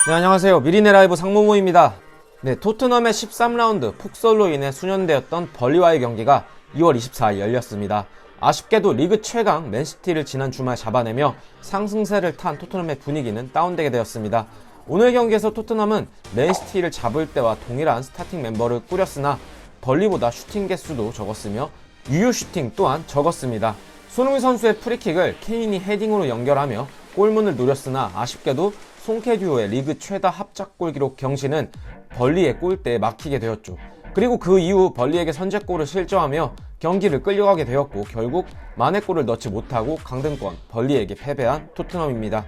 네, 안녕하세요. 미리네 라이브 상무모입니다. 네, 토트넘의 13라운드 폭설로 인해 수년되었던 벌리와의 경기가 2월 24일 열렸습니다. 아쉽게도 리그 최강 맨시티를 지난 주말 잡아내며 상승세를 탄 토트넘의 분위기는 다운되게 되었습니다. 오늘 경기에서 토트넘은 맨시티를 잡을 때와 동일한 스타팅 멤버를 꾸렸으나 벌리보다 슈팅 개수도 적었으며 유효 슈팅 또한 적었습니다. 손흥민 선수의 프리킥을 케인이 헤딩으로 연결하며 골문을 노렸으나 아쉽게도 송캐듀오의 리그 최다 합작골 기록 경신은 벌리의 골대에 막히게 되었죠. 그리고 그 이후 벌리에게 선제골을 실점하며 경기를 끌려가게 되었고 결국 만회골을 넣지 못하고 강등권 벌리에게 패배한 토트넘입니다.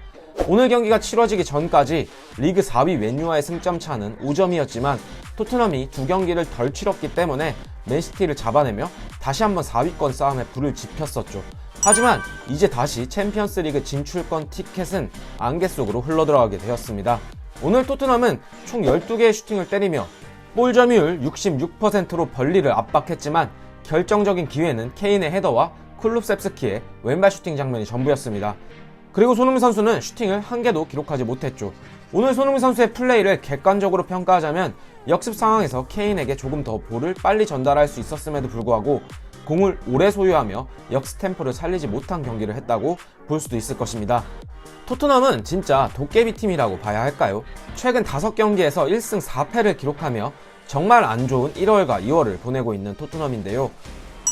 오늘 경기가 치러지기 전까지 리그 4위 맨유와의 승점 차는 5점이었지만 토트넘이 두 경기를 덜 치렀기 때문에 맨시티를 잡아내며 다시 한번 4위권 싸움에 불을 지폈었죠. 하지만 이제 다시 챔피언스리그 진출권 티켓은 안개 속으로 흘러들어가게 되었습니다. 오늘 토트넘은 총 12개의 슈팅을 때리며 볼 점유율 66%로 벌리를 압박했지만 결정적인 기회는 케인의 헤더와 쿨룹셉스키의 왼발 슈팅 장면이 전부였습니다. 그리고 손흥민 선수는 슈팅을 한 개도 기록하지 못했죠. 오늘 손흥민 선수의 플레이를 객관적으로 평가하자면 역습 상황에서 케인에게 조금 더 볼을 빨리 전달할 수 있었음에도 불구하고 공을 오래 소유하며 역습 템포를 살리지 못한 경기를 했다고 볼 수도 있을 것입니다. 토트넘은 진짜 도깨비 팀이라고 봐야 할까요? 최근 5경기에서 1승 4패를 기록하며 정말 안 좋은 1월과 2월을 보내고 있는 토트넘인데요.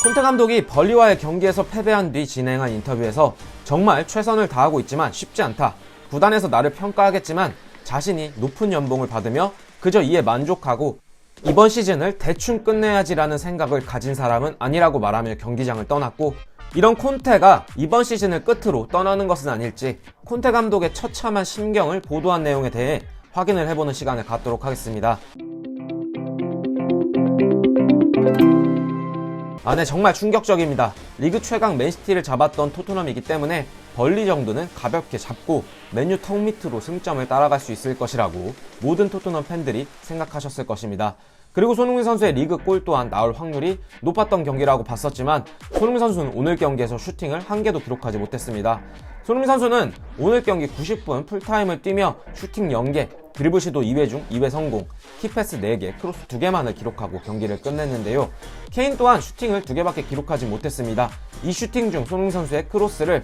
콘테 감독이 벌리와의 경기에서 패배한 뒤 진행한 인터뷰에서 정말 최선을 다하고 있지만 쉽지 않다. 구단에서 나를 평가하겠지만 자신이 높은 연봉을 받으며 그저 이에 만족하고 이번 시즌을 대충 끝내야지라는 생각을 가진 사람은 아니라고 말하며 경기장을 떠났고, 이런 콘테가 이번 시즌을 끝으로 떠나는 것은 아닐지 콘테 감독의 처참한 심경을 보도한 내용에 대해 확인을 해보는 시간을 갖도록 하겠습니다. 네, 정말 충격적입니다. 리그 최강 맨시티를 잡았던 토트넘이기 때문에 벌리 정도는 가볍게 잡고 맨유 턱 밑으로 승점을 따라갈 수 있을 것이라고 모든 토트넘 팬들이 생각하셨을 것입니다. 그리고 손흥민 선수의 리그 골 또한 나올 확률이 높았던 경기라고 봤었지만 손흥민 선수는 오늘 경기에서 슈팅을 한 개도 기록하지 못했습니다. 손흥민 선수는 오늘 경기 90분 풀타임을 뛰며 슈팅 0개, 드리블 시도 2회 중 2회 성공, 키패스 4개, 크로스 2개만을 기록하고 경기를 끝냈는데요. 케인 또한 슈팅을 2개밖에 기록하지 못했습니다. 이 슈팅 중 손흥민 선수의 크로스를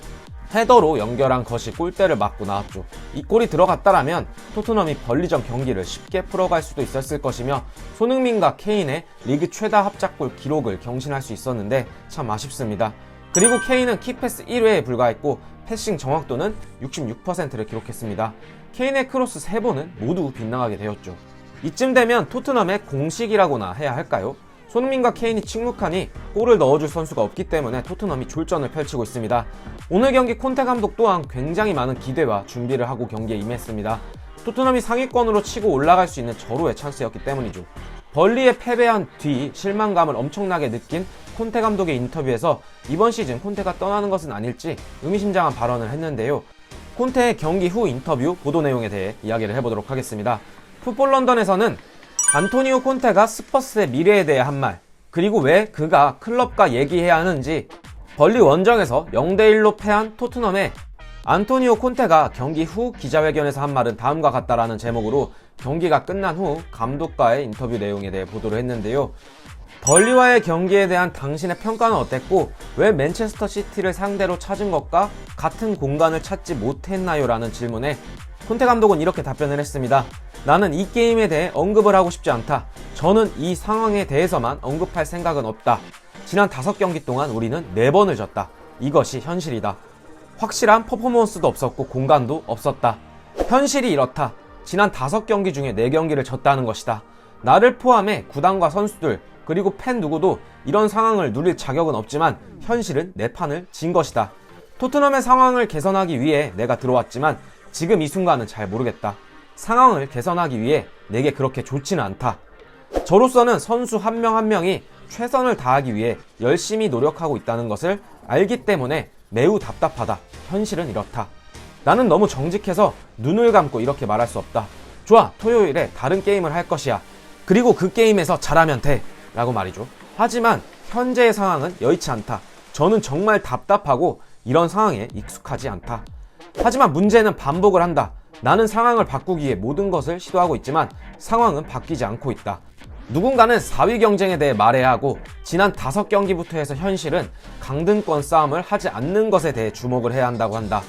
헤더로 연결한 것이 골대를 맞고 나왔죠. 이 골이 들어갔다라면 토트넘이 벌리전 경기를 쉽게 풀어갈 수도 있었을 것이며 손흥민과 케인의 리그 최다 합작골 기록을 경신할 수 있었는데 참 아쉽습니다. 그리고 케인은 키패스 1회에 불과했고 패싱 정확도는 66%를 기록했습니다. 케인의 크로스 3번은 모두 빗나가게 되었죠. 이쯤 되면 토트넘의 공식이라고나 해야 할까요? 손흥민과 케인이 침묵하니 골을 넣어줄 선수가 없기 때문에 토트넘이 졸전을 펼치고 있습니다. 오늘 경기 콘테 감독 또한 굉장히 많은 기대와 준비를 하고 경기에 임했습니다. 토트넘이 상위권으로 치고 올라갈 수 있는 절호의 찬스였기 때문이죠. 벌리에 패배한 뒤 실망감을 엄청나게 느낀 콘테 감독의 인터뷰에서 이번 시즌 콘테가 떠나는 것은 아닐지 의미심장한 발언을 했는데요. 콘테의 경기 후 인터뷰 보도 내용에 대해 이야기를 해보도록 하겠습니다. 풋볼 런던에서는 안토니오 콘테가 스퍼스의 미래에 대해 한 말, 그리고 왜 그가 클럽과 얘기해야 하는지, 벌리 원정에서 0대1로 패한 토트넘에 안토니오 콘테가 경기 후 기자회견에서 한 말은 다음과 같다라는 제목으로 경기가 끝난 후 감독과의 인터뷰 내용에 대해 보도를 했는데요. 벌리와의 경기에 대한 당신의 평가는 어땠고 왜 맨체스터 시티를 상대로 찾은 것과 같은 공간을 찾지 못했나요? 라는 질문에 콘테 감독은 이렇게 답변을 했습니다. 나는 이 게임에 대해 언급을 하고 싶지 않다. 저는 이 상황에 대해서만 언급할 생각은 없다. 지난 5경기 동안 우리는 4번을 졌다. 이것이 현실이다. 확실한 퍼포먼스도 없었고 공간도 없었다. 현실이 이렇다. 지난 5경기 중에 4경기를 졌다는 것이다. 나를 포함해 구단과 선수들 그리고 팬 누구도 이런 상황을 누릴 자격은 없지만 현실은 내 판을 진 것이다. 토트넘의 상황을 개선하기 위해 내가 들어왔지만 지금 이 순간은 잘 모르겠다. 상황을 개선하기 위해 내게 그렇게 좋지는 않다. 저로서는 선수 한 명 한 명이 최선을 다하기 위해 열심히 노력하고 있다는 것을 알기 때문에 매우 답답하다. 현실은 이렇다. 나는 너무 정직해서 눈을 감고 이렇게 말할 수 없다. 좋아, 토요일에 다른 게임을 할 것이야. 그리고 그 게임에서 잘하면 돼. 라고 말이죠. 하지만 현재의 상황은 여의치 않다. 저는 정말 답답하고 이런 상황에 익숙하지 않다. 하지만 문제는 반복을 한다. 나는 상황을 바꾸기 위해 모든 것을 시도하고 있지만 상황은 바뀌지 않고 있다. 누군가는 4위 경쟁에 대해 말해야 하고 지난 5경기부터 해서 현실은 강등권 싸움을 하지 않는 것에 대해 주목을 해야 한다고 한다.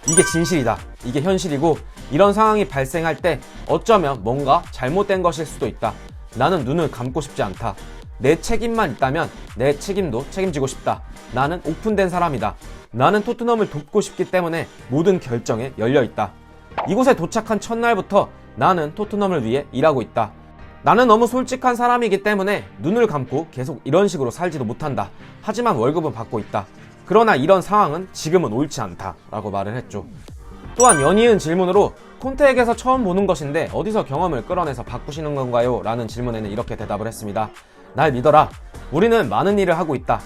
이게 진실이다. 이게 현실이고 이런 상황이 발생할 때 어쩌면 뭔가 잘못된 것일 수도 있다. 나는 눈을 감고 싶지 않다. 내 책임만 있다면 내 책임도 책임지고 싶다. 나는 오픈된 사람이다. 나는 토트넘을 돕고 싶기 때문에 모든 결정에 열려있다. 이곳에 도착한 첫날부터 나는 토트넘을 위해 일하고 있다. 나는 너무 솔직한 사람이기 때문에 눈을 감고 계속 이런 식으로 살지도 못한다. 하지만 월급은 받고 있다. 그러나 이런 상황은 지금은 옳지 않다 라고 말을 했죠. 또한 연이은 질문으로 콘테에게서 처음 보는 것인데 어디서 경험을 끌어내서 바꾸시는 건가요? 라는 질문에는 이렇게 대답을 했습니다. 날 믿어라. 우리는 많은 일을 하고 있다.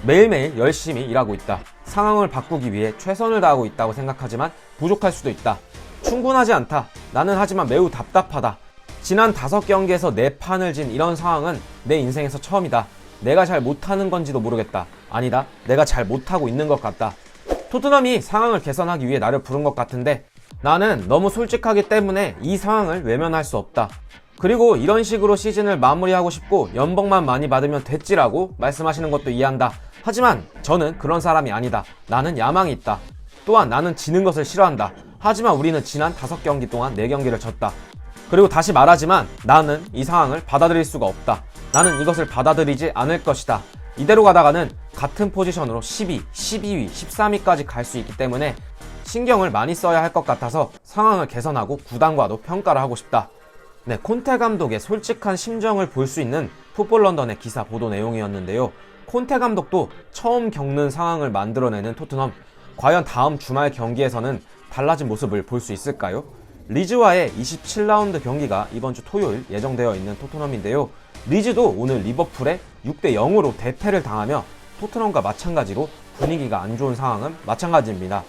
매일매일 열심히 일하고 있다. 상황을 바꾸기 위해 최선을 다하고 있다고 생각하지만 부족할 수도 있다. 충분하지 않다. 나는 하지만 매우 답답하다. 지난 5경기에서 4판을 진 이런 상황은 내 인생에서 처음이다. 내가 잘 못하는 건지도 모르겠다. 아니다. 내가 잘 못하고 있는 것 같다. 토트넘이 상황을 개선하기 위해 나를 부른 것 같은데 나는 너무 솔직하기 때문에 이 상황을 외면할 수 없다. 그리고 이런 식으로 시즌을 마무리하고 싶고 연봉만 많이 받으면 됐지라고 말씀하시는 것도 이해한다. 하지만 저는 그런 사람이 아니다. 나는 야망이 있다. 또한 나는 지는 것을 싫어한다. 하지만 우리는 지난 5경기 동안 4경기를 졌다. 그리고 다시 말하지만 나는 이 상황을 받아들일 수가 없다. 나는 이것을 받아들이지 않을 것이다. 이대로 가다가는 같은 포지션으로 10위, 12위, 13위까지 갈 수 있기 때문에 신경을 많이 써야 할 것 같아서 상황을 개선하고 구단과도 평가를 하고 싶다. 네, 콘테 감독의 솔직한 심정을 볼 수 있는 풋볼 런던의 기사 보도 내용이었는데요. 콘테 감독도 처음 겪는 상황을 만들어내는 토트넘. 과연 다음 주말 경기에서는 달라진 모습을 볼 수 있을까요? 리즈와의 27라운드 경기가 이번 주 토요일 예정되어 있는 토트넘인데요. 리즈도 오늘 리버풀에 6대0으로 대패를 당하며 토트넘과 마찬가지로 분위기가 안 좋은 상황은 마찬가지입니다.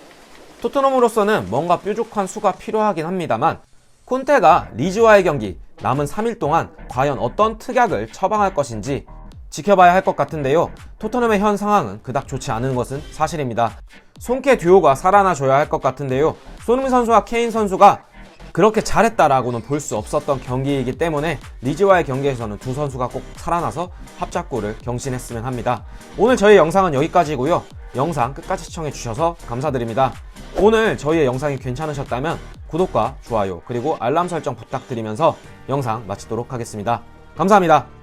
토트넘으로서는 뭔가 뾰족한 수가 필요하긴 합니다만 콘테가 리즈와의 경기 남은 3일 동안 과연 어떤 특약을 처방할 것인지 지켜봐야 할 것 같은데요. 토트넘의 현 상황은 그닥 좋지 않은 것은 사실입니다. 손케 듀오가 살아나줘야 할 것 같은데요. 손흥민 선수와 케인 선수가 그렇게 잘했다라고는 볼 수 없었던 경기이기 때문에 리즈와의 경기에서는 두 선수가 꼭 살아나서 합작골을 경신했으면 합니다. 오늘 저희 영상은 여기까지고요. 영상 끝까지 시청해주셔서 감사드립니다. 오늘 저희의 영상이 괜찮으셨다면 구독과 좋아요 그리고 알람 설정 부탁드리면서 영상 마치도록 하겠습니다. 감사합니다.